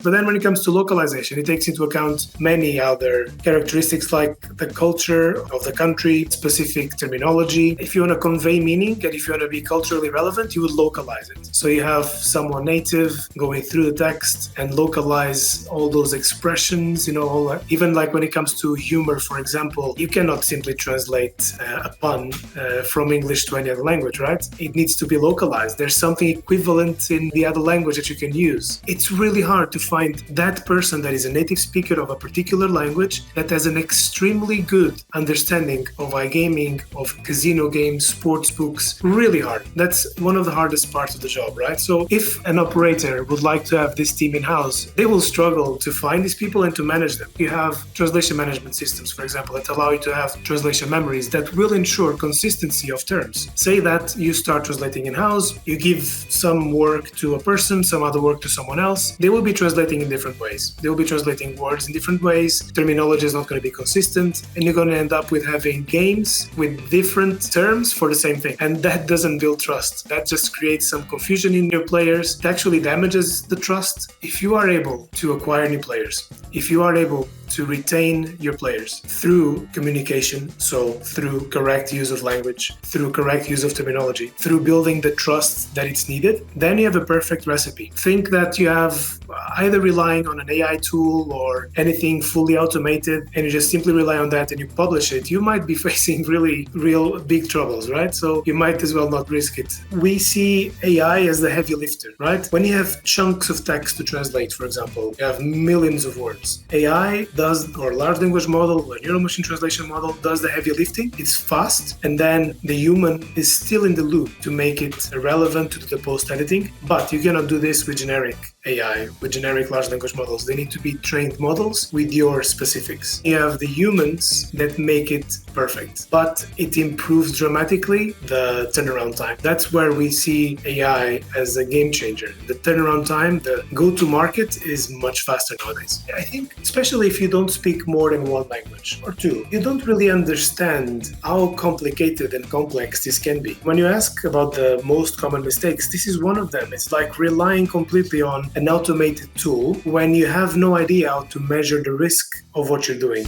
But then when it comes to localization, it takes into account many other characteristics like the culture of the country, specific terminology. If you want to convey meaning and if you want to be culturally relevant, you would localize it. So you have someone native going through the text and localize all those expressions, even like when it comes to humor, for example, you cannot simply translate a pun from English to any other language, right? It needs to be localized. There's something equivalent in the other language that you can use. It's really hard to find that person that is a native speaker of a particular language that has an extremely good understanding of iGaming, of casino games, sports books. Really hard. That's one of the hardest parts of the job, right? So if an operator would like to have this team in-house, they will struggle to find these people and to manage them. You have translation management systems, for example, that allow you to have translation memories that will ensure consistency of terms. Say that you start translating in-house, you give some work to a person, some other work to someone else. They will be translating in different ways. They will be translating words in different ways. Terminology is not going to be consistent, and you're going to end up with having games with different terms for the same thing. And that doesn't build trust. That just creates some confusion in your players. It actually damages the trust. If you are able to acquire new players, if you are able to retain your players through communication, so through correct use of language, through correct use of terminology, through building the trust that it's needed, then you have a perfect recipe. Think that you have either relying on an AI tool or anything fully automated and you just simply rely on that and you publish it, you might be facing real big troubles, right? So you might as well not risk it. We see AI as the heavy lifter, right? When you have chunks of text to translate, for example, you have millions of words. AI does, or large language model, or neural machine translation model does the heavy lifting. It's fast, and then the human is still in the loop to make it relevant to the post-editing. But you cannot do this with generic AI, with generic large language models. They need to be trained models with your specifics. You have the humans that make it perfect, but it improves dramatically the turnaround time. That's where we see AI as a game changer. The turnaround time, the go-to-market is much faster nowadays. I think, especially if you don't speak more than one language or two, you don't really understand how complicated and complex this can be. When you ask about the most common mistakes, this is one of them. It's like relying completely on an automated tool when you have no idea how to measure the risk of what you're doing.